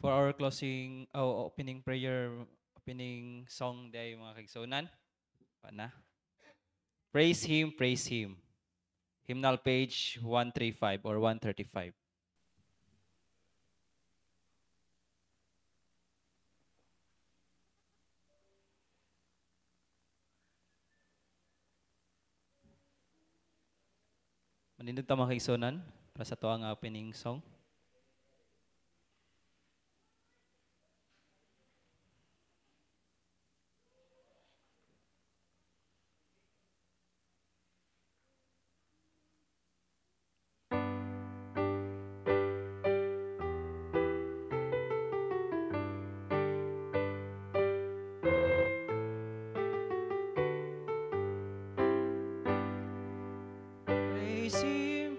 For our closing, opening prayer, opening song day mga kaigsunan. Pana. Praise Him, praise Him. Hymnal page 135 or 135. Manindog ta mga kaigsunan para sa to ang opening song.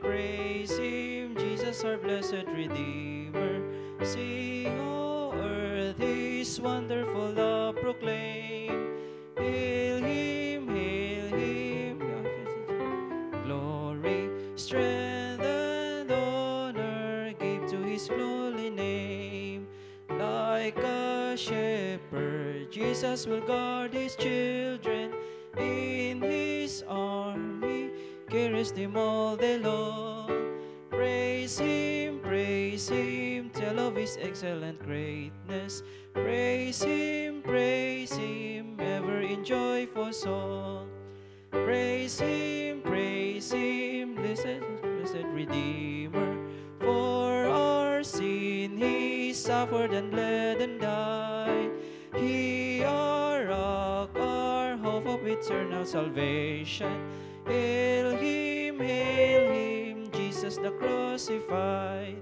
Praise Him, Jesus our blessed Redeemer. Sing, O earth, His wonderful love proclaim. Hail Him, glory, strength, and honor give to His holy name. Like a shepherd, Jesus will guard His children. In His arm He carries them all day long. Praise Him, tell of His excellent greatness. Praise Him, ever in joyful song. Praise Him, blessed Redeemer. For our sin He suffered and bled and died. He our rock, our hope of eternal salvation. Hail Him, Jesus the crucified.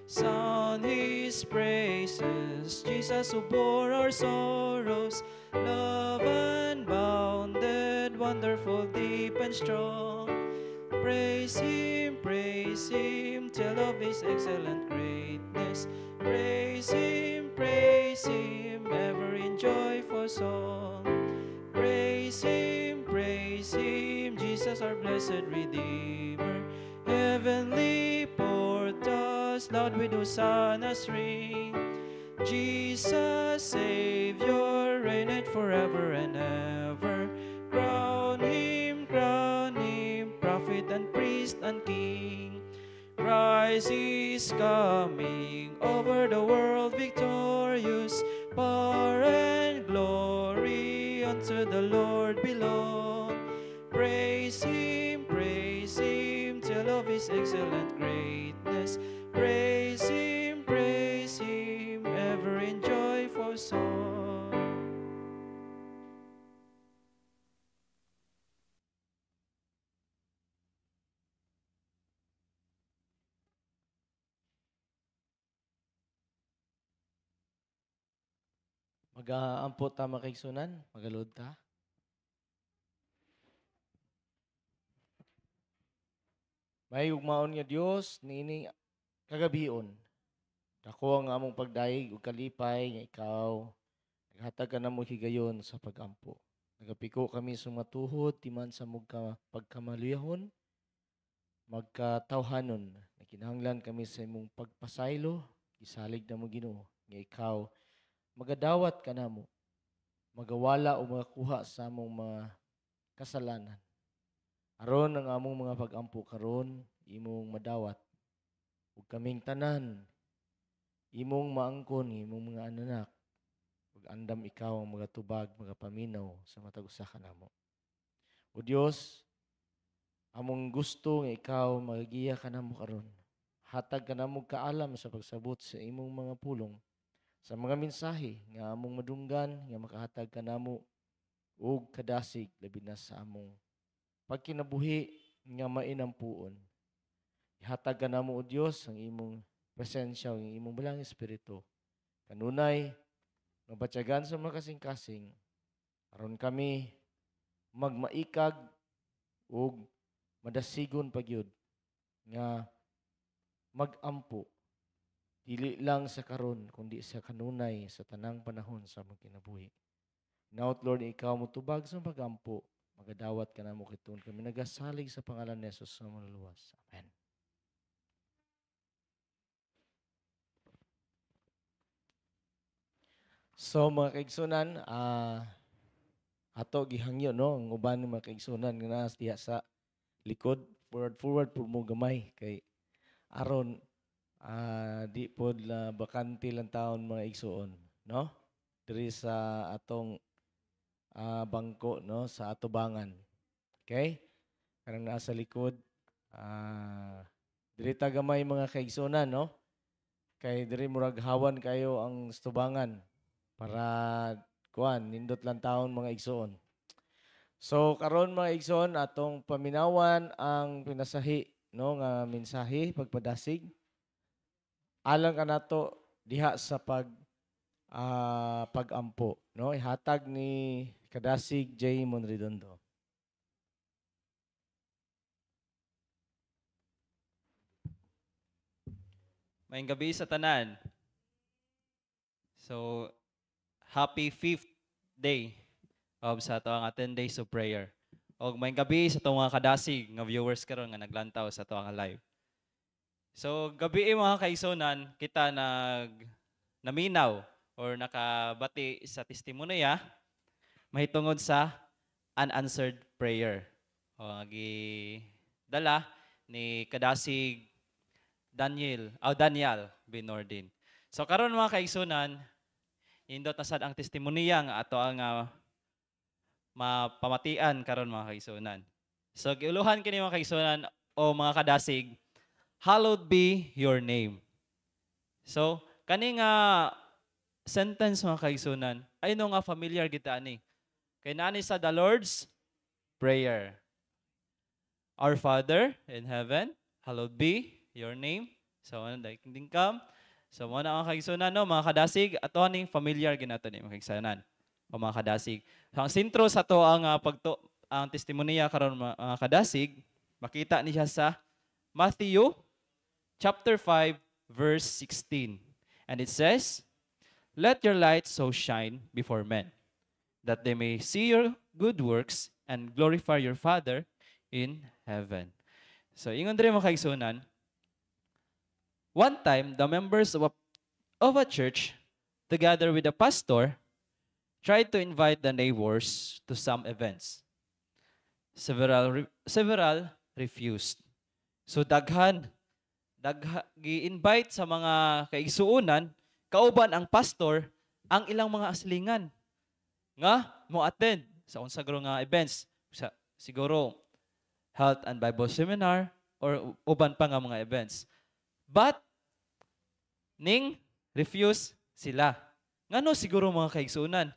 Sound His praises, Jesus who bore our sorrows. Love unbounded, wonderful, deep and strong. Praise Him, tell of His excellent greatness. Praise Him, ever in joyful song. Praise Him, Jesus our blessed Redeemer. Heavenly portals, loud with hosannas ring. Jesus, Savior, reigneth forever and ever. Crown Him, prophet and priest and king. Christ is coming over the world victorious. Power and glory unto the Lord belong. Praise Him, tell of His excellent greatness. Praise Him, ever in joyful song. Mag-aampo ta makaigsunan, magalod ta. May ugmaon nga Dios niini kagabion. Dako ang among pagdaig ug kalipay nga ikaw naghatag ka namo higayon sa pagampo. Nagapiko kami sa matuhod timan sa mugka pagkamaluyahon, magkatawhanon. Nakinahanglan kami sa imong pagpasaylo, gisalig na mo Ginoo nga ikaw magadawat ka namo, magawala o magakuha sa among mga kasalanan. Aron ang among mga pagampo karon imong madawat ug kaming tanan imong maangkon imong mga anak ug andam ikaw ang magatubag magapaminaw sa matag usa ka namo. O Dios, among gusto nga ikaw magagiya ka namo karon. Hatag ka namo kaalam sa pagsabot sa imong mga pulong sa mga mensahe nga among madunggan nga makahatag kanamo og kadasig labi na sa among pagkinabuhi nga mainampuon. Ihatag kanamo o Dios ang imong presensya ang imong balang espiritu. Kanunay mabatyagan sa mga kasing-kasing aron kami magmaikag ug madasigon pagyud nga magampo dili lang sa karon kundi sa kanunay sa tanang panahon sa among kinabuhi. Naut Lord, ikaw mo tubag sa pagampo, magadawat ka na mo kiton kami nagasalig sa pangalan ni Jesus sa maluluwas. Amen. So mga kaigsunan, ato gihangyo no ang uban ng mga kaigsunan nga naa diha sa likod forward pud mo gamay kay aron di pod la bakante lang taon mga igsuon no diri sa atong bangko no sa atubangan. Okay? Kanang naa sa likod diri ta gamay mga kaigsunan no kay diri murag hawan kayo ang tubangan para kuan nindot lang taon mga igsuon. So karon mga igsoon atong paminawan ang pinasahi no nga mensahe pagpadasig alang kanato diha sa pagampo no ihatag ni Kadasig J. Monredondo. Maayong gabi sa tanan. So, happy 5th day of sa ito ang 10 days of prayer. O maayong gabi sa itong mga kadasig nga viewers karon nga naglantaw sa ito ang live. So, gabi mga kaisonan, kita naminaw or nakabati sa testimonya mahitungod sa unanswered prayer. O dala ni Kadasig Daniel Binordin. So karon mga kaigsunan, indot na sad ang testimonya nga ato ang mapamatian karon mga kaigsunan. So giuluhan kini mga kaigsunan o mga kadasig, hallowed be your name. So kani nga sentence mga kaigsunan, ay no nga familiar kita ani. Kay nani sa the Lord's Prayer. Our Father in heaven, hallowed be your name. So, thy kingdom come. So, muna ang kaigsunan, no, mga kadasig, ato ning familiar ginato ni mga kaigsunan o mga kadasig. So, ang sintro sa to ang ang testimonya karon mga kadasig, makita niya sa Matthew chapter 5 verse 16. And it says, "Let your light so shine before men, that they may see your good works and glorify your Father in heaven." So, ingon diri mga kaigsunan, one time, the members of a church, together with the pastor, tried to invite the neighbors to some events. Several refused. So gi-invite sa mga kaigsuonan, kauban ang pastor, ang ilang mga aslingan nga mo attend sa unsa nga events, siguro health and Bible seminar or uban pa nga mga events. But ning refuse sila. Ngano siguro mga kaigsunan?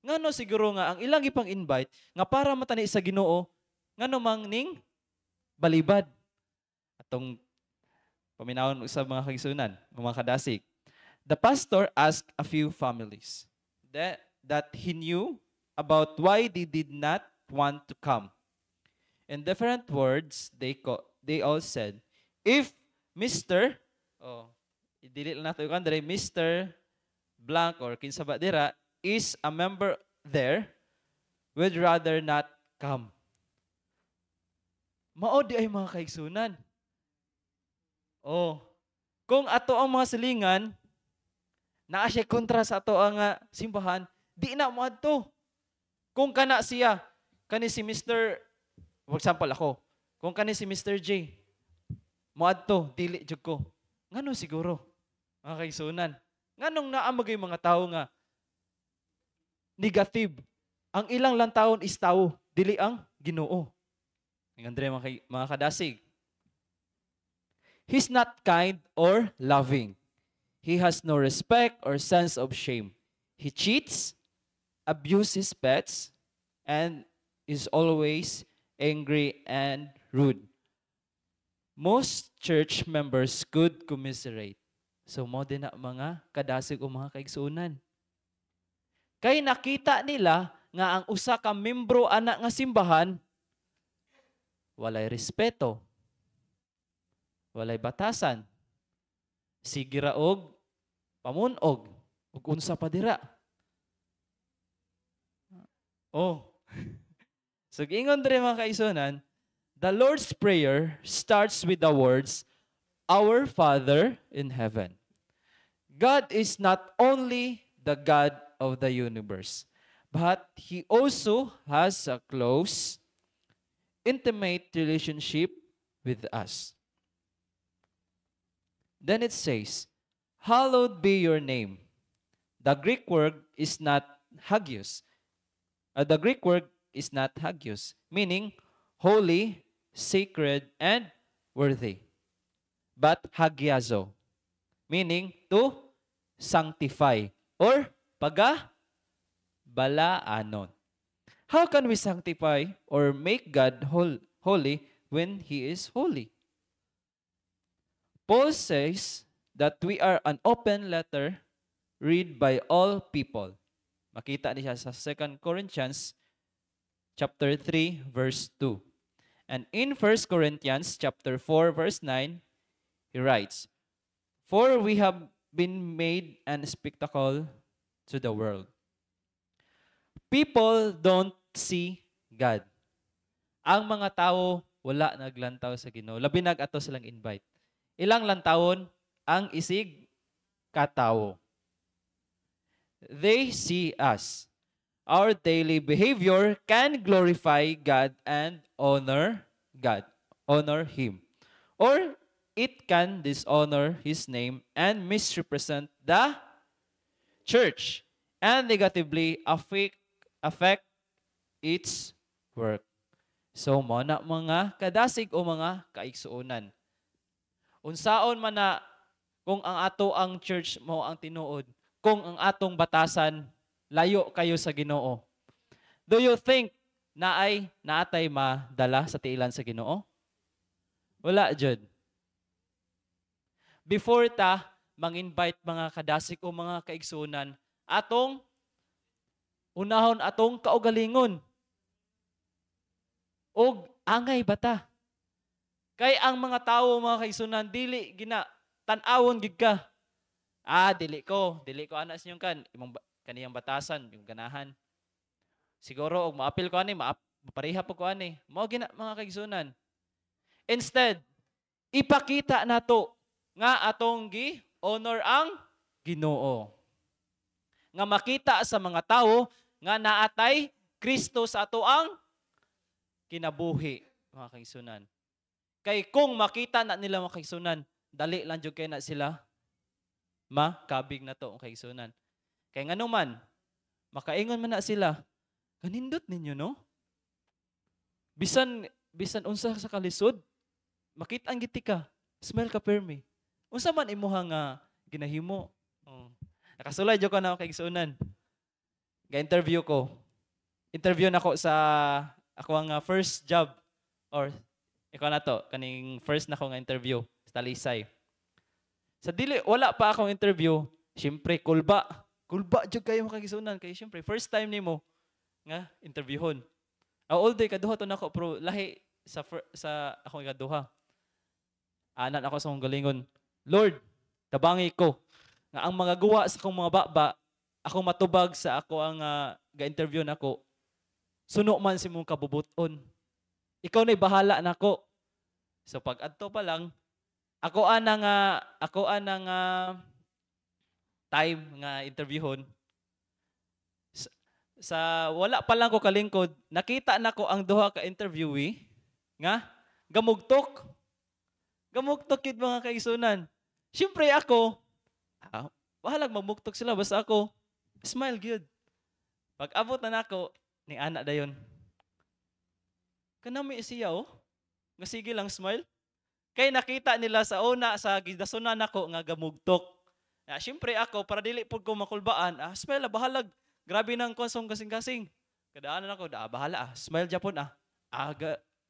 Ngano siguro nga ang ilang ipang invite nga para matani sa Ginoo, ngano mang ning balibad. Atong paminawon sa mga kaigsunan, mga kadasig. The pastor asked a few families that he knew about why they did not want to come. In different words, they all said, if Mr. Dili lang nato yung Mr. Blank or kinsa ba dira is a member there, would rather not come. Mao di ay mga kaigsunan. Kung ato ang mga silingan, naa siya kontra sa ato ang simbahan, di na mo adto. Kung kana siya, kani si Mr. For example ako, kung kani si Mr. J, mo adto, dili jud ko. Ngano siguro? Mga kaigsunan. Nganong naamagay mga tao nga negative. Ang ilang lang taon is tao, dili ang Ginoo. Andre mga kadasig. He's not kind or loving. He has no respect or sense of shame. He cheats, abuses pets, and is always angry and rude. Most church members could commiserate. So mo din na mga kadasig o mga kaigsunan. Kay nakita nila nga ang usa ka membro ana nga simbahan walay respeto, walay batasan, sige raog pamunog ug unsa pa dira. Oh. So giingon diri mga kaigsunan, the Lord's Prayer starts with the words, Our Father in heaven. God is not only the God of the universe, but He also has a close, intimate relationship with us. Then it says, Hallowed be your name. The Greek word is not hagios. The Greek word is not hagios, meaning holy, sacred, and worthy. But hagiazo, meaning to sanctify or balaanon. How can we sanctify or make God holy when He is holy? Paul says that we are an open letter read by all people. Makita niya sa 2 Corinthians chapter 3 verse 2. And in 1 Corinthians chapter 4 verse 9, he writes, For we have been made an spectacle to the world. People don't see God. Ang mga tao wala naglantaw sa Ginoo. Labi nag-ato silang invite. Ilang lantawon ang isig katawo. They see us. Our daily behavior can glorify God and honor God, honor Him. Or it can dishonor His name and misrepresent the church and negatively affect its work. So, mo na mga kadasig o mga kaigsuonan. Unsaon man na kung ang ato ang church mo ang tinuod, kung ang atong batasan layo kayo sa Ginoo. Do you think na ay naatay madala sa tiilan sa Ginoo? Wala jud. Before ta mang-invite mga kadasig o mga kaigsuonan, atong unahon atong kaugalingon. Og angay bata. Kay ang mga tao, mga kaigsuonan, dili gina tan-awon gid ka. Dili ko anas niyo kan imong kaniyang batasan, yung ganahan. Siguro og maapil ko ani, mapareha po ko ani. Mao gina mga kaigsuonan. Instead, ipakita nato nga atong gi-honor ang Ginoo. Nga makita sa mga tao nga naatay Kristo sa ato ang kinabuhi, mga kaigsuonan. Kay kung makita na nila mga kaigsuonan, dali lang jud kay na sila makabig na to ang kaigsuonan. Kay ngano man, makaingon man na sila, kanindot ninyo no? Bisan unsa sa kalisod, makita ang gitika, smell ka permi. Unsa man imuha nga ginahimo? Nakasulay jud ko na kaigsuonan. Ga-interview ko. Interview nako sa ako ang first job or ikaw na to, kaning first na ko nga interview sa Talisay. Sa dili, wala pa akong interview, syempre, kulba jud kayo makagisunan. Kaya syempre, first time nimo nga interviewon. All day, kaduha to nako, pero lahi sa akong ikaduha. Anan ako sa akong galingon, Lord, tabangi ko, nga ang mga guwa sa akong mga baba, ako matubag sa ako ang ga-interview nako, suno man si mong kabubuton. Ikaw na'y bahala nako. So pag adto pa lang, ako anang time nga interviewon. Sa wala pa lang ko kalingkod, nakita nako ang duha ka interviewee nga gamugtok. Gamugtok yun mga kaigsunan. Siyempre ako, bahalag magmugtok sila basta ako smile good. Pag abot na nako ni ana dayon. Kanami siya nga sige lang smile. Kay nakita nila sa una sa gidasunan nako nga gamugtok. Siyempre ako, para dili po ko makulbaan, smile, bahalag. Grabe nang konsong kasing-kasing. Kadaanan ako, bahala, smile Japon,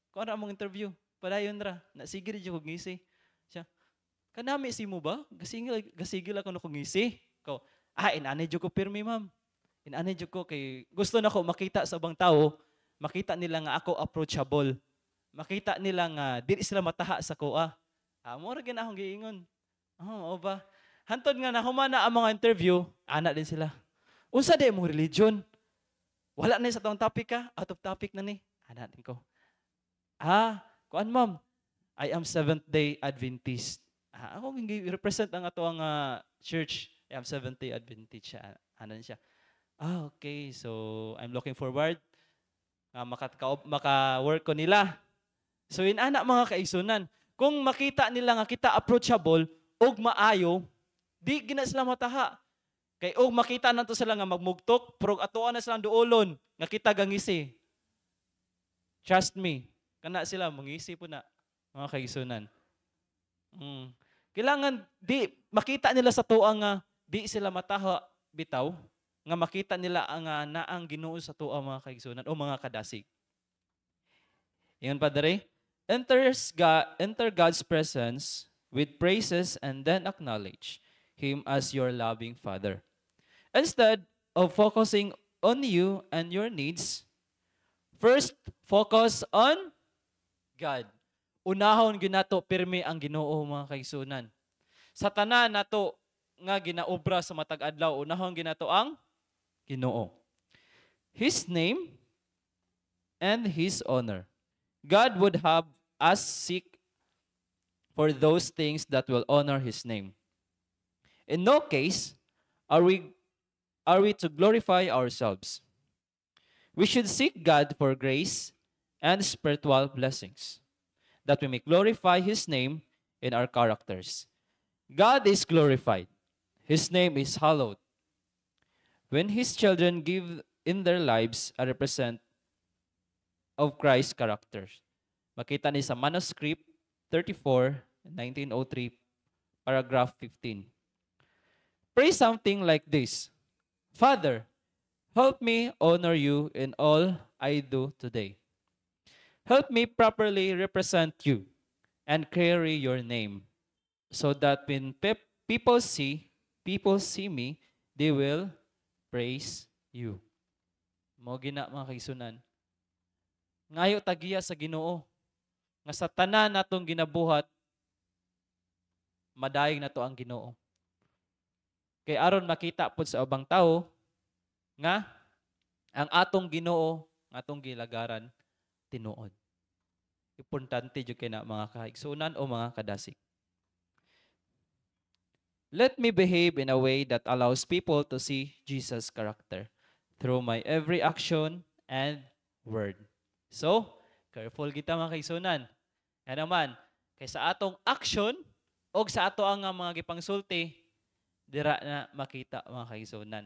kung ano mong interview, padayon ra, sige rin ko ngisi. Siya, kanami si mo ba? Gasigil ako na kong ngisi. Ko, inanay dyo ko pirmi, ma'am. Inanay dyo ko, kay gusto na ko makita sa ubang tao, makita nila nga ako approachable. Makita nila nga, di sila mataha sa kuha. Mura gina akong giingon. O ba? Hantod nga na humana ang mga interview, ana din sila. Unsa di mong religion? Wala na sa tawang topic ka, out of topic na ni. Ana din ko. Kuan ma'am, I am Seventh-day Adventist. Ako represent ang ato ang church. I am Seventh-day Adventist siya. Ano siya? Okay. So, I'm looking forward maka-work ko nila. So, inana mga kaisunan. Kung makita nila nga kita approachable og maayo, di gina sila mataha. Kay og makita nato sila nga magmugtok, pero atoan na silang duolon nga kita gangisi. Trust me, kana sila mangisi po na mga kaisunan. Kailangan di makita nila sa tuang nga di sila mataha bitaw nga makita nila ang naang Ginoo sa tuang mga kaisunan o mga kadasig. Iyon pa dere. Enter God's presence with praises and then acknowledge Him as your loving Father. Instead of focusing on you and your needs, first focus on God. Unahon ginato pirmi ang Ginoo mga kaigsunan. Sa tanan nato nga ginaobra sa matag adlaw, unahon ginato ang Ginoo. His name and His honor. God would have us seek for those things that will honor His name. In no case are we to glorify ourselves. We should seek God for grace and spiritual blessings, that we may glorify His name in our characters. God is glorified. His name is hallowed. When His children give in their lives a represent of Christ's characters. Makita ni sa manuscript 34, 1903, paragraph 15. Pray something like this: Father, help me honor you in all I do today. Help me properly represent you and carry your name, so that when people see me, they will praise you. Mo gina mga kaigsunan. Ngayo tagiya sa Ginoo nga sa tanan natong ginabuhat, madayeg na to ang Ginoo. Kay aron makita pod sa ubang tao nga ang atong Ginoo, ang atong gilagaran tinuod. Importante jud kay na mga kaigsunan o mga kadasig. Let me behave in a way that allows people to see Jesus' character through my every action and word. So, careful kita mga kaigsunan. Yan naman, kay sa atong action o sa ato ang mga gipangsulti, dira na makita mga kaigsunan.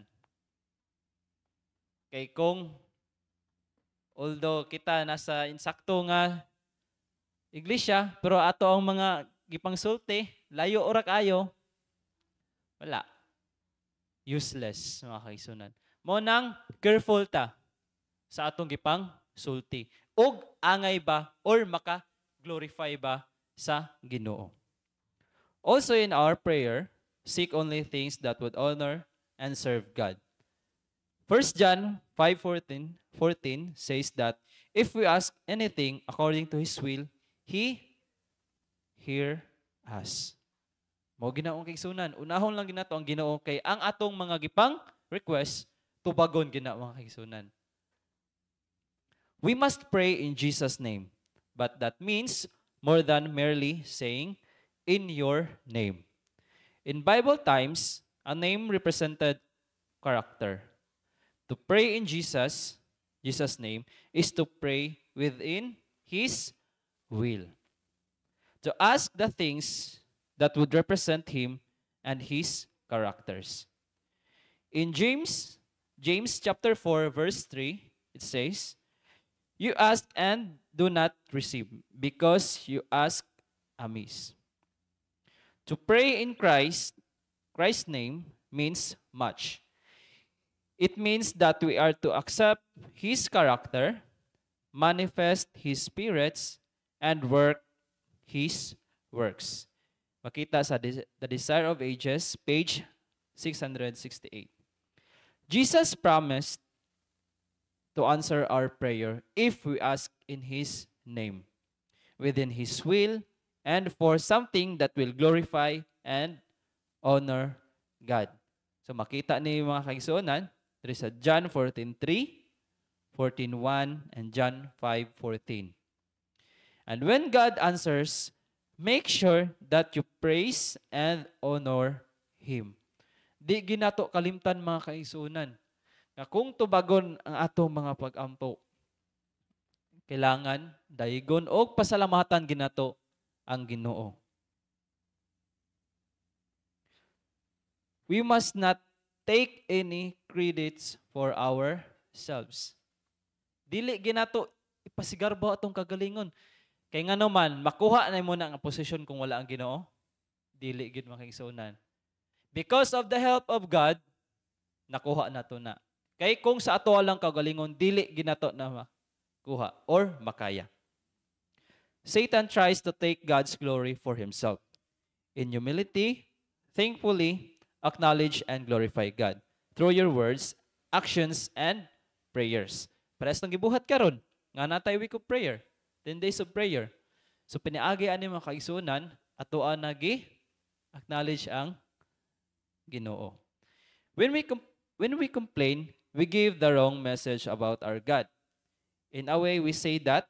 Kay kung although kita nasa insakto nga iglesia, pero ato ang mga gipangsulti, layo ora kayo, wala. Useless mga kaigsunan. Mo nang careful ta sa atong gipang sulti. Og angay ba or maka-glorify ba sa Ginoo. Also in our prayer, seek only things that would honor and serve God. 1 John 5:14 says that if we ask anything according to His will, He hear us. Mo ginaong kaigsunan. Unahon lang ginato ang Ginoo kay ang atong mga gipang request tubagon gina mga kaigsunan. We must pray in Jesus' name, but that means more than merely saying, in your name. In Bible times, a name represented character. To pray in Jesus' name, is to pray within His will. To ask the things that would represent Him and His characters. In James chapter 4, verse 3, it says, you ask and do not receive, because you ask amiss. To pray in Christ Christ's name means much. It means that we are to accept His character, manifest His spirits, and work His works. Makita sa The Desire of Ages, page 668. Jesus promised to answer our prayer if we ask in His name, within His will, and for something that will glorify and honor God. So makita ni mga kaigsuonan, there is a John 14:3, 14:1, and John 5:14. And when God answers, make sure that you praise and honor Him. Di ginato kalimtan mga kaigsuonan, nga kung tubagon ang atong mga pag-ampo, kailangan daygon og pasalamatan ginato ang Ginoo. We must not take any credits for ourselves. Dili ginato ipasigarbo atong kagalingon. Kay nga naman, makuha na mo na ang posisyon kung wala ang Ginoo. Dili gid makigsunan. Because of the help of God, nakuha na to na. Kay kung sa ato lang kagalingon, dili ginato na makuha or makaya. Satan tries to take God's glory for himself. In humility, thankfully, acknowledge and glorify God through your words, actions, and prayers. Pares nang gibuhat karon nga natay week of prayer, 10 days of prayer. So piniagi ani mga kaigsunan, atoan nagi acknowledge ang Ginoo. When we complain, we give the wrong message about our God. In a way, we say that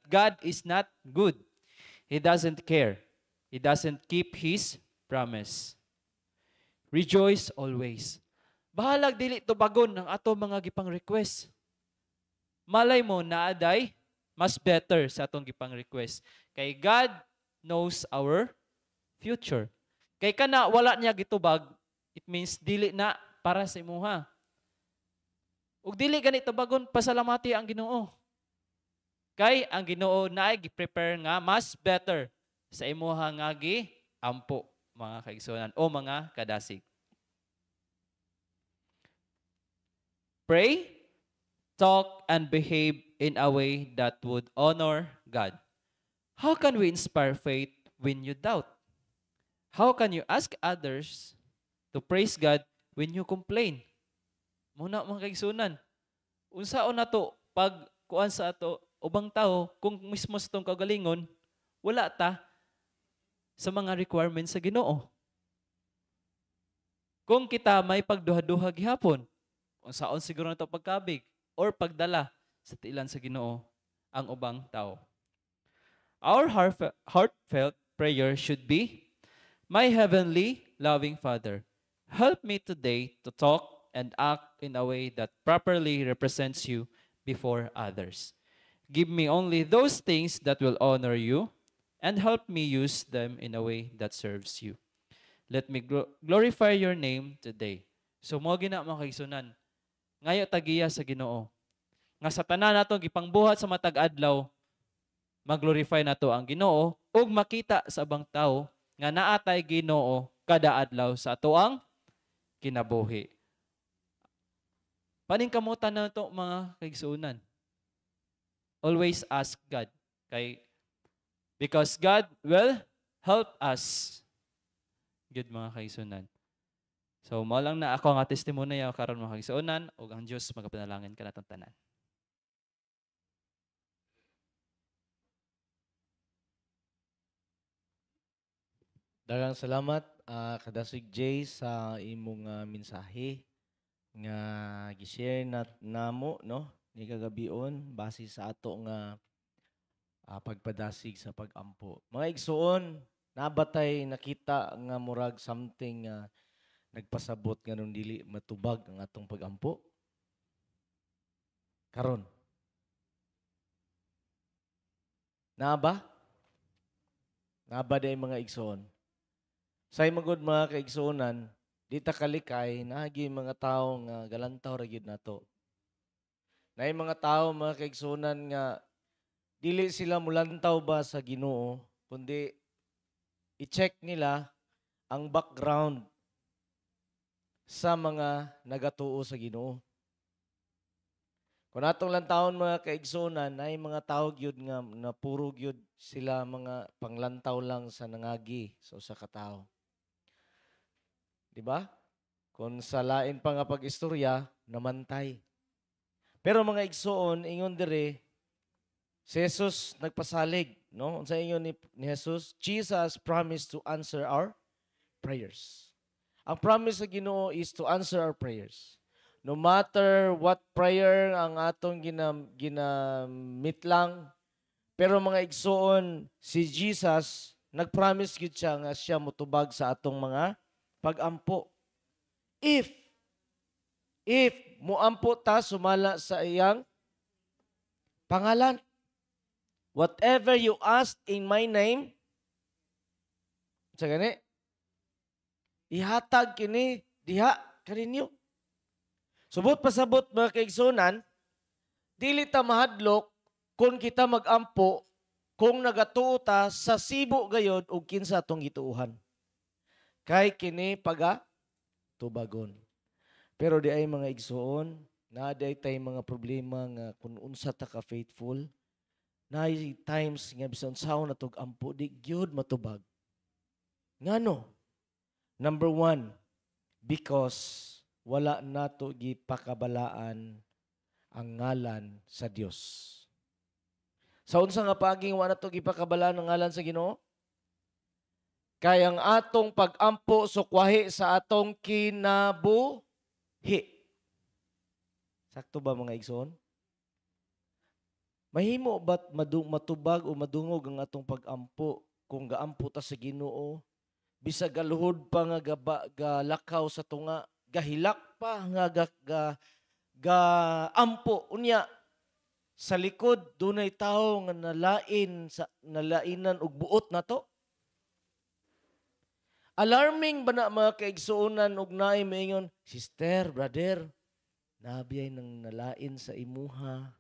God is not good. He doesn't care. He doesn't keep His promise. Rejoice always. Bahalag dili tubagon ang ato mga gipang request. Malay mo na aday mas better sa atong gipang request. Kay God knows our future. Kay kana wala niya gitubag, it means dili na para sa imuha. Ug dili gani tubagon, pasalamati ang Ginoo. Kay ang Ginoo naay gi-prepare nga mas better sa imuha nga ampo mga kaigsunan o mga kadasig. Pray, talk, and behave in a way that would honor God. How can we inspire faith when you doubt? How can you ask others to praise God when you complain? Muna mga kaigsunan, unsaon na to pag kuan sa ato ubang tao kung mismo sa tong kagalingon wala ta sa mga requirements sa Ginoo. Kung kita may pagduha-duha gihapon, unsaon siguro nato pagkabig or pagdala sa tiilan sa Ginoo ang ubang tao. Our heartfelt prayer should be, my heavenly loving Father, help me today to talk and act in a way that properly represents you before others. Give me only those things that will honor you and help me use them in a way that serves you. Let me glorify your name today. So mo gina mga kaigsunan, ngayo tagiya sa Ginoo. Nga sa tanan nato gipangbuhat sa matag adlaw, mag-glorify nato ang Ginoo ug makita sa abang tao nga naatay Ginoo kada adlaw sa atoang kinabuhi. Paningkamutan na ito mga kaigsuunan. Always ask God. Because God will help us. Good mga kaigsuunan. So, mo lang na ako nga testimonya karon mga kaigsuunan ug ang Dios magapanalangin kanatong tanan. Daghang salamat kadasig Jay sa imong mensahe nga gi-share namo no ni kagabion base sa ato nga pagpadasig sa pag-ampo. Mga igsuon, nabatay nakita nga murag something nagpasabot nga nung dili matubag ang atong pag-ampo. Karon. Naba? Naba day mga igsuon. Sa magod mga kaigsuonan, di ta kalikay naagi mga tao nga galantaw ra gyud nato. Naay mga tao mga kaigsuonan nga dili sila mulantaw ba sa Ginoo kundi i-check nila ang background sa mga nagatuo sa Ginoo. Kung atong lang taon mga kaigsunan, ay mga tao gyud nga na puro gyud sila mga panglantaw lang sa nangagi sa usa ka tawo. Di ba? Kung sa lain pa nga pag-istorya, namantay. Pero mga igsoon, ingon dire, si Jesus nagpasalig, no? Unsa ingon ni Jesus? Jesus promised to answer our prayers. Ang promise sa Ginoo is to answer our prayers. No matter what prayer ang atong ginamit lang, pero mga igsoon, si Jesus, nag-promise gyud siya nga siya motubag sa atong mga pag-ampo. If moampo ta sumala sa iyang pangalan, whatever you ask in my name, sa gani, ihatag kini diha kaninyo. Subot pasabot mga kaigsunan, dili ta mahadlok kung kita magampo kung nagatuo ta sa sibo gayod og kinsa atong gituuhan. Kay kini tubagon. Pero di ay mga igsuon, na di ay tay mga problema nga kung unsa ta ka faithful, na ay times nga bisan sao na tog ampo di gyud matubag. Ngano? Number 1, because wala nato gipakabalaan ang ngalan sa Dios. Sa unsa nga paging wala nato gipakabalaan ang ngalan sa Ginoo? Kay ang atong pag-ampo sukwahi sa atong kinabuhi. Sakto ba mga igsoon? Mahimo ba't matubag o madungog ang atong pag-ampo kung gaampo ta sa Ginoo? Bisag galuhod pa nga galakaw sa tunga, gahilak pa nga gaampo unya sa likod dunay tawo nga nalainan og buot nato. Alarming ba na mga kaigsuonan og naay maingon, sister, brother, nabiyay nang nalain sa imuha,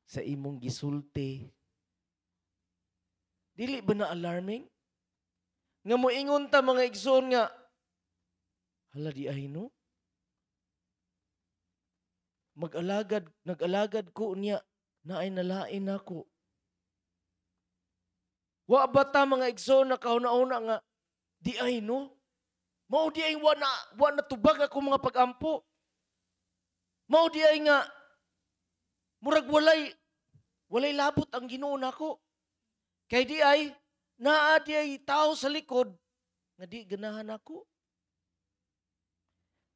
sa imong gisulti. Dili ba na alarming? Nga moingon ta mga igsoon nga, hala di ay no? Nag-alagad ko niya, naay nalain ako. Wa ba ta mga igsoon na kauna-una nga, di ay no? Mao di ay wa na tubag ako mga pag-ampo. Mao di ay nga, murag walay labot ang Ginoo nako. Kay di ay, naa di ay tao sa likod, nga di ganahan ako.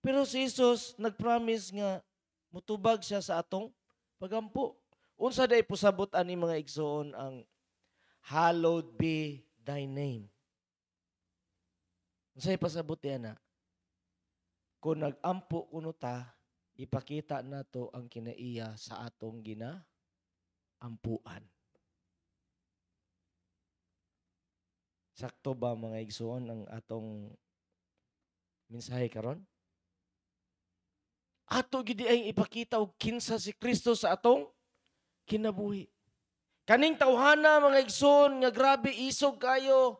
Pero si Jesus nag-promise nga, mutubag siya sa atong pagampo. Unsa day pusabot ani mga igsoon ang hallowed be thy name. Unsay pasabot yan na? Kung nag-ampo kuno ta, ipakita nato ang kinaiya sa atong ginaampuan. Sakto ba mga igsoon ang atong mensahe karon? Ato gid ay ipakita og kinsa si Kristo sa atong kinabuhi. Kaning tawhana mga igsoon nga grabe isog kayo,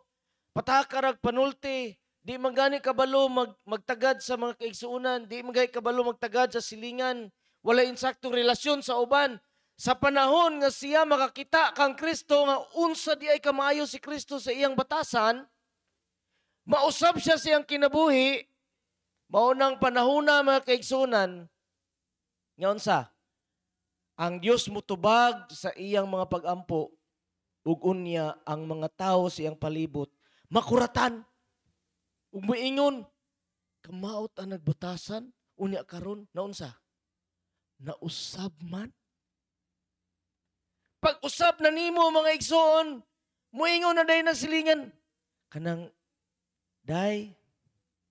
patakarag panulti, di magani kabalo magtagad sa mga kaigsuonan, di magay kabalo magtagad sa silingan, wala insaktong relasyon sa uban. Sa panahon nga siya makakita kang Kristo nga unsa di ay kamayo si Kristo sa iyang batasan, mausab siya siyang kinabuhi, maunang panahona mga kaigsuonan, nga unsa? Ang Dios mutubag sa iyang mga pag-ampo, ug unya ang mga tao sa iyang palibot, makuratan, ug moingon, kamaot ang nagbatasan, unya karon na unsa? Nausab man. Pag-usap na nimo mga igsoon, moingon na day nagsilingan. Kanang, day,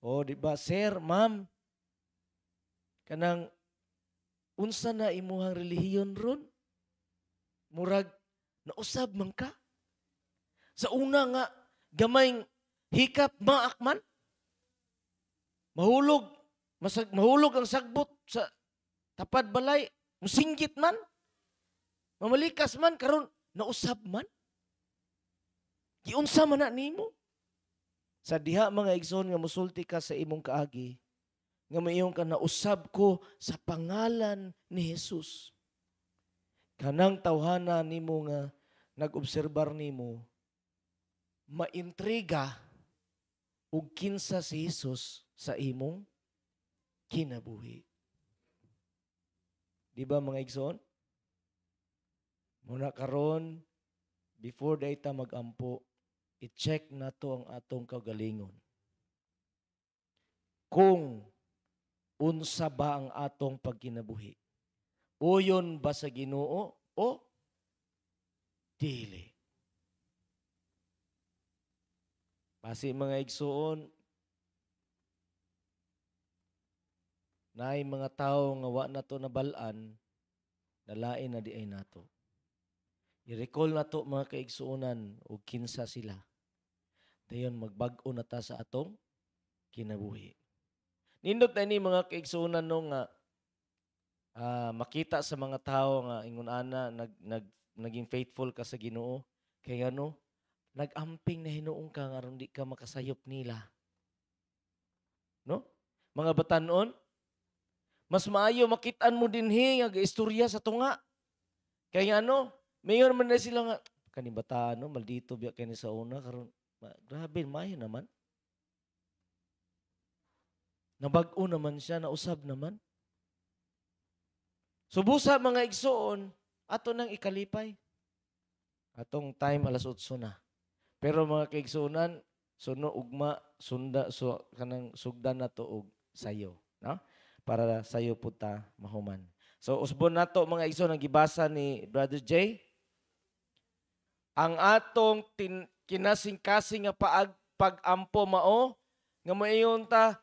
di ba, sir, ma'am, kanang, unsa na imuhang relihiyon ron? Murag, nausab man ka? Sa una nga, gamayng hikap, maakman? Mahulog ang sagbot sa tapad balay, musinggit man? Mamalikas man, karon nausab man. Giunsa man na nimo? Sa diha mga igsoon nga musulti ka sa imong kaagi, nga maiyong ka nausab ko sa pangalan ni Jesus. Kanang tawhana nimo nga nag-obserbar nimo, maintriga ug kinsa si Jesus sa imong kinabuhi. Di ba mga igsoon? Muna karon, before dayta magampo, i-check na to ang atong kagalingon. Kung unsa ba ang atong pagkinabuhi. Uyon ba sa Ginoo o dili? Basi mga igsoon, naay mga tao nga wa na to nabalaan, nalain na di ay nato. I-recall na to mga kaigsuonan o kinsa sila. Dayon magbag-o na ta sa atong kinabuhi. Nindot na ni mga kaigsuonan no nga makita sa mga tao nga ingon ana naging faithful ka sa Ginoo kay ano nagamping na hinuong ka nga aron di ka makasayop nila. No? Mga batan-on, mas maayo makitaan mo dinhi nga istorya sa tunga. Kay ano, mayon man na sila nga kani bata no maldito biya kani sa una karon grabe maayo naman. Nabag-o naman siya, nausab naman. Subusa mga igsoon, ato nang ikalipay. Atong time alas 8 na. Pero mga kaigsuonan, suno ugma sunda so kanang sugdan nato og sayo, no? Para sayo puta mahuman. So usbon nato mga igsoon ang gibasa ni Brother Jay. Ang atong kinasing-kasing nga pag-ampo mao nga moingon ta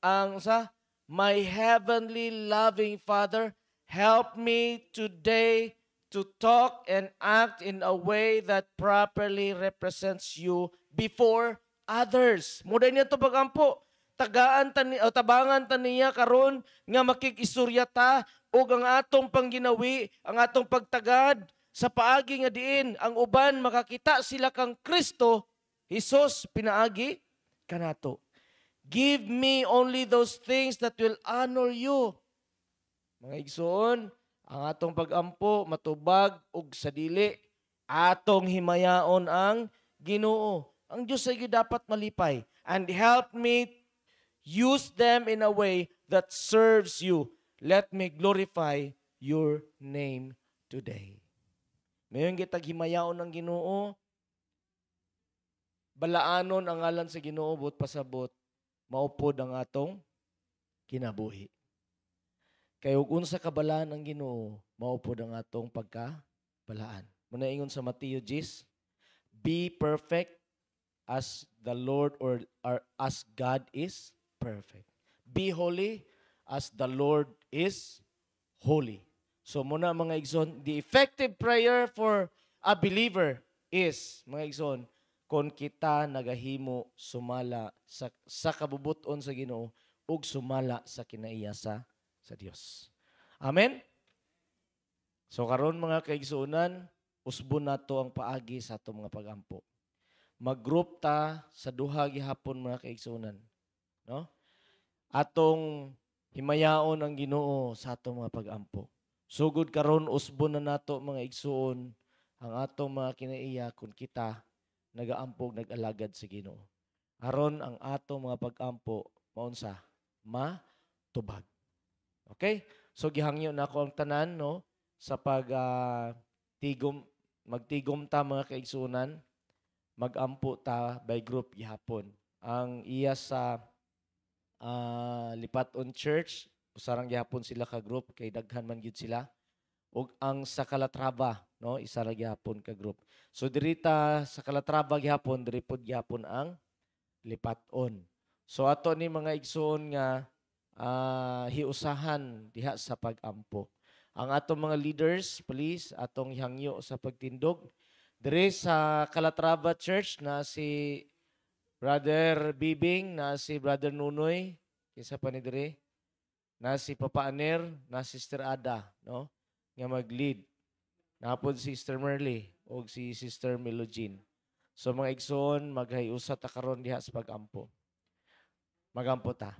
ang sa my heavenly loving Father, help me today to talk and act in a way that properly represents you before others. Muday niya to pag-ampo. Tabangan ta niya karon nga makikistorya ta og ang atong pangginawi, ang atong pagtagad sa paagi nga diin ang uban makakita sila kang Kristo, Hesus pinaagi kanato. Give me only those things that will honor you. Mga igsoon, ang atong pag-ampo matubag og sa dili atong himayaon ang Ginoo. Ang Dios ay dapat malipay and help me use them in a way that serves you. Let me glorify your name today. Mayon gitag himayaon ang Ginoo, balaanon ang ngalan sa Ginoo but pasabot maupod ang atong kinabuhi. Kay ug unsa kabalaan ang Ginoo, maupod ang atong pagkabalaan. Muna ingon sa Mateo 10, be perfect as the Lord or as God is perfect. Be holy as the Lord is holy. So muna mga igsoon, the effective prayer for a believer is, mga igsoon, kung kita nagahimo sumala sa kabubuton sa Ginoo ug sumala sa kinaiya sa Dios. Amen? So karon mga kaigsuonan, usbon nato ang paagi sa atong mga pag-ampo. Mag-group ta sa duha gihapon mga kaigsuonan, no? Atong himayaon ang Ginoo sa atong mga pag-ampo. Sugod karon usbon na nato mga igsuon ang atong mga kinaiya kung kita nagaampog nag-alagad sa Ginoo. Aron ang atong mga pag-ampo maunsa matubag. Okay? So gihangyo na ako ang tanan no sa magtigom ta mga kaigsunan, magampo ta by group gihapon. Ang iya sa Lipat-on Church, usarang gihapon sila ka group kay daghan man gyud sila. Ug ang sa Calatrava, no, isa ra gihapon ka group. So dirita sa Calatrava gihapon, diri pod gihapon ang Lipat-on. So ato ni mga igsoon nga hiusahan diha sa pag-ampo. Ang atong mga leaders, please, atong ihangyo sa pagtindog. Diri sa Calatrava Church na si Brother Bibing, na si Brother Nunoy, kisa pa ni diri, na si Papa Aner, na si Sister Ada, no? Nga mag-lead. Napod si Sister Merly o si Sister Melogine. So mga igsoon, maghiusa ta karon diha sa pagampo. Magampo ta.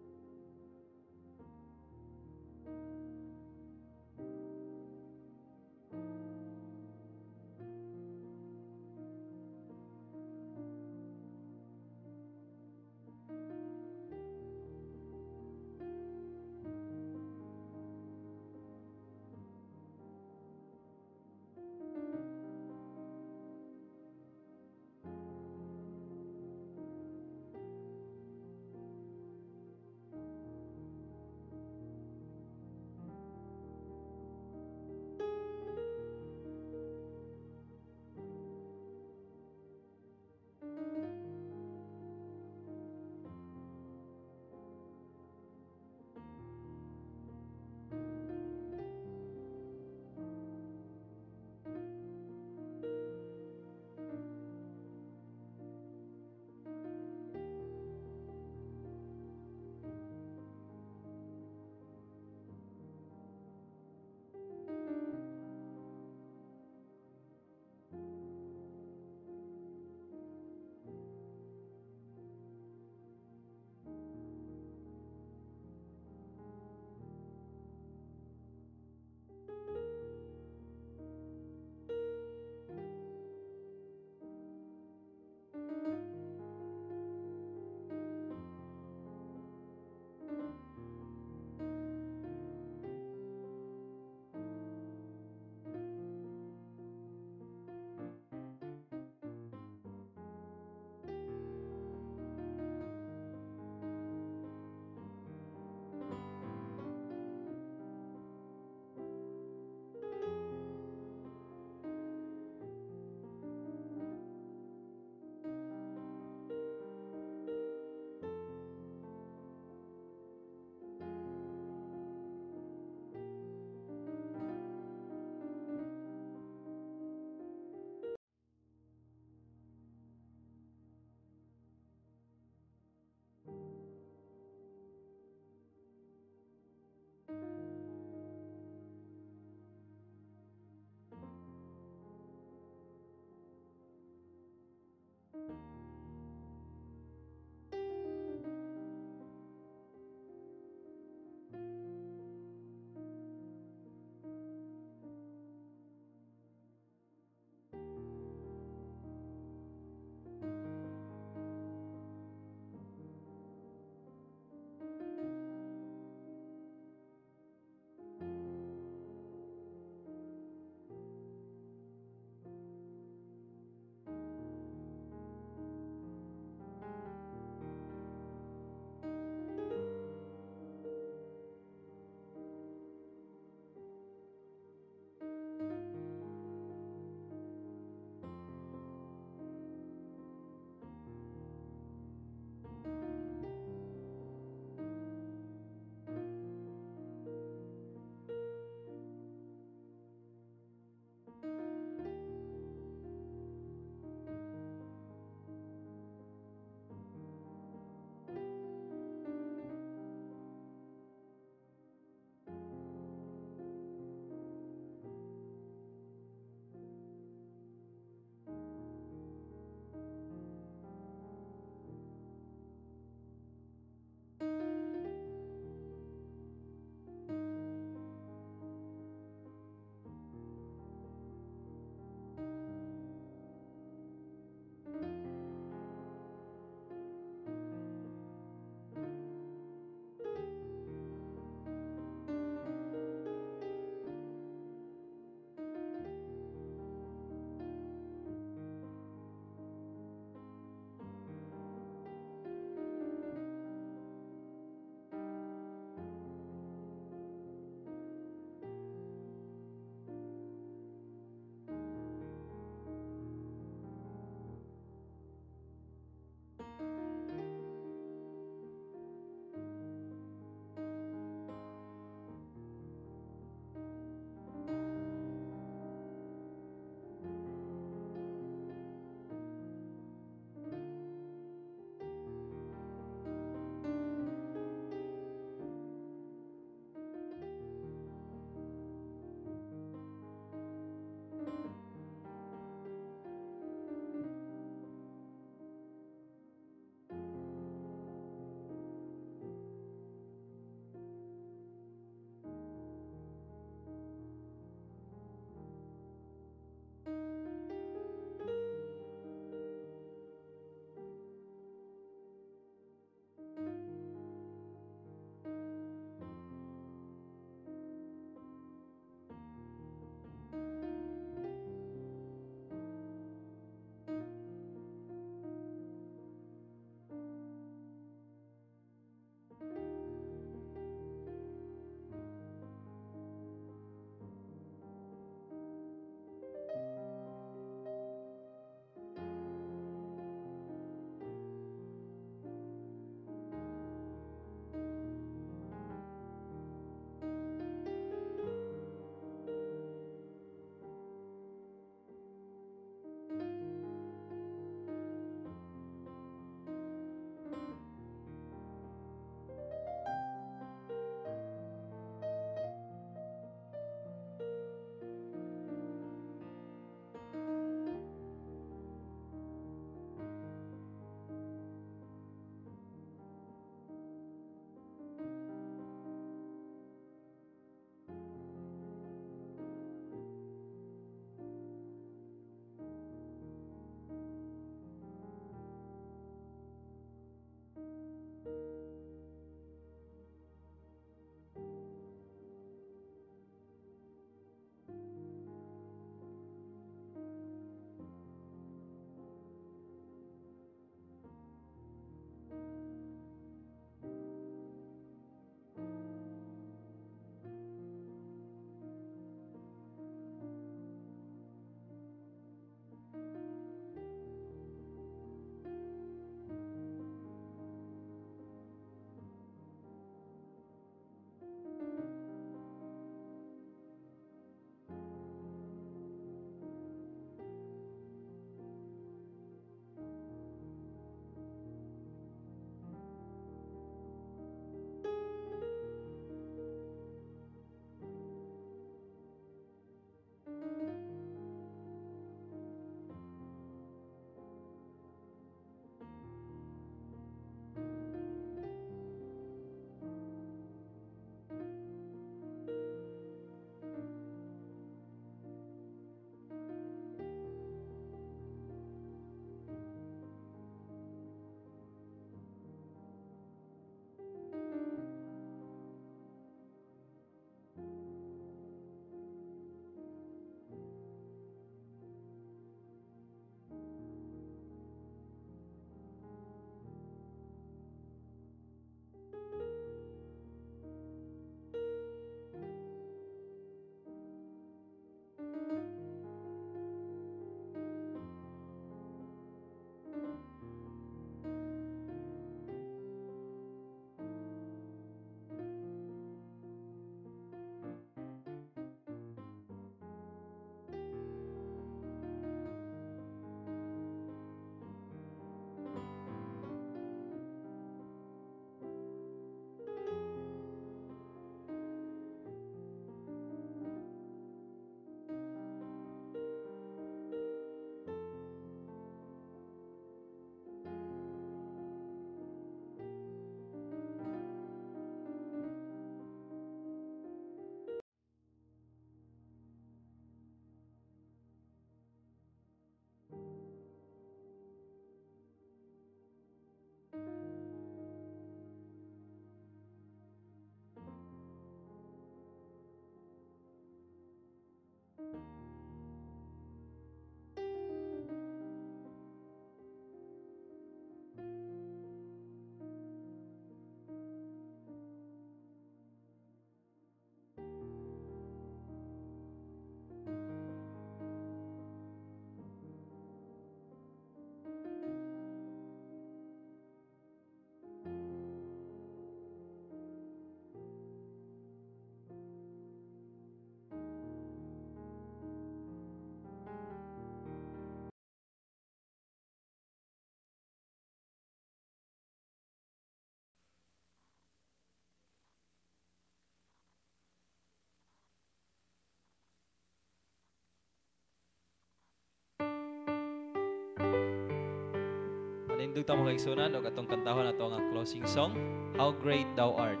Nindog ta mo kay sunan o katong kantahon ato nga closing song, How Great Thou Art.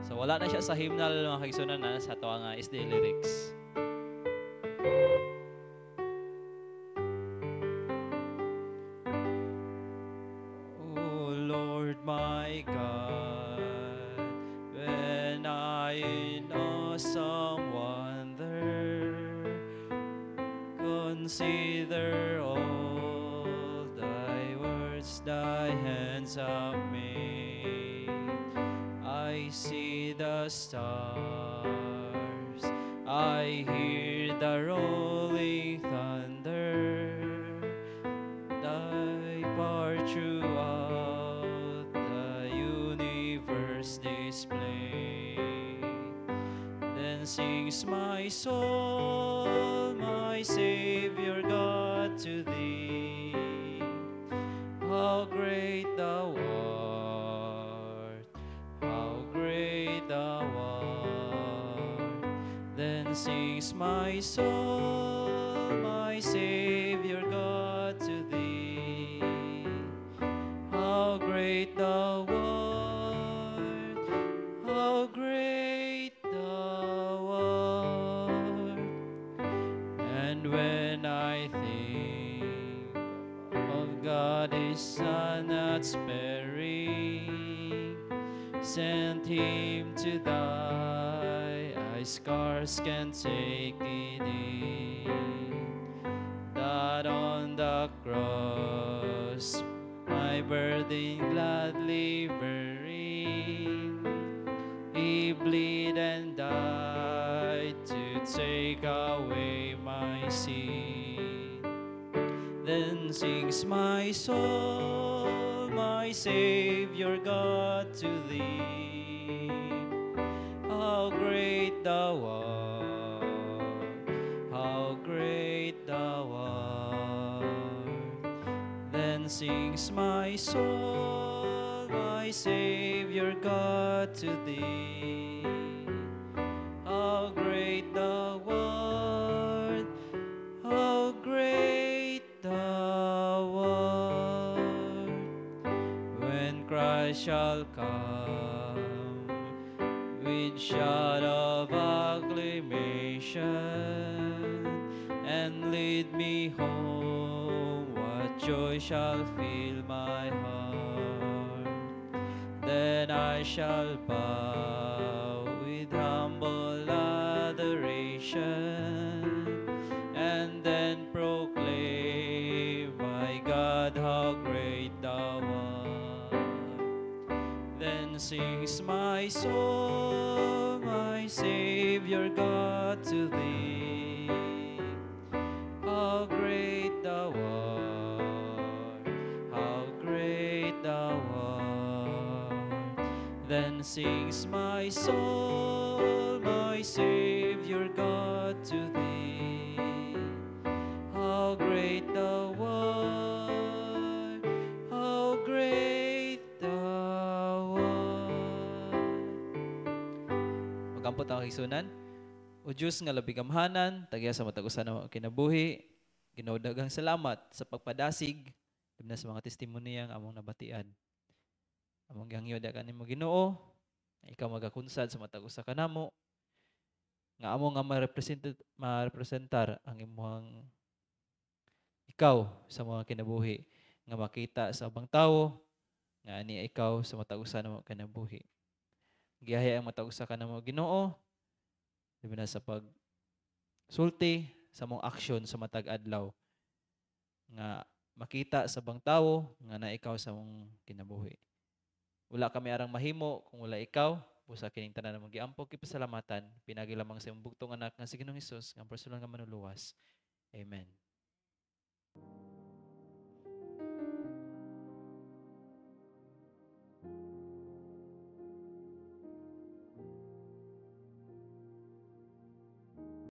So wala na siya sa hymnal mga kaigsunan na sa ato nga SD lyrics. Oh Lord my God, when I in awesome wonder consider all thy words thy hands have made, I see the stars, I hear the rolling thunder, thy power throughout the universe display. Then sings my soul, my Savior God, to thee. How great thou art, how great thou art. Then sings my soul, my Savior God, to thee. How great thou art, how great thou art. And when I think of God his Son not sparing, sent him to die, I scarce can take it in, that on the cross my burden gladly bearing, he bled and died to take away my sin. Then sings my soul, my Savior God, to thee. How great thou art, how great thou art. Then sings my soul, my Savior God, to thee. How great thou art, how great thou art. When Christ shall come with shout of acclamation and lead me home, what joy shall fill my heart. Then I shall bow with humble adoration and then proclaim, my God, how great thou art. Then sings my soul, my Savior God, to thee. How great thou art, how great thou art. Then sings my soul, my Savior God, to thee. How great thou art, how great thou art. Magampot ang kaigsunan. O Diyos nga labing gamhanan, tagya sa matagusan na kinabuhi, Ginoo daghang salamat sa pagpadasig labi na sa mga testimonya nga among nabatian. Among gihangyo da kanimo Ginoo, nga ikaw magakunsad sa matag usa kanamo, nga amo nga ma-representar ang imong ikaw sa mga kinabuhi, nga makita sa ubang tawo nga ani ikaw sa matag usa namo kinabuhi. Giyahay ang matag usa kanamo Ginoo, labi na sa sulti sa mong aksyon sa matag adlaw nga makita sa bang tawo nga na ikaw sa mong kinabuhi. Wala kami arang mahimo kung wala ikaw. Busa kining tanan mong giampog kipasalamatan pinagi lamang sa imong bugtong anak nga si Ginoong Hesus nga personal nga manuluwas. Amen.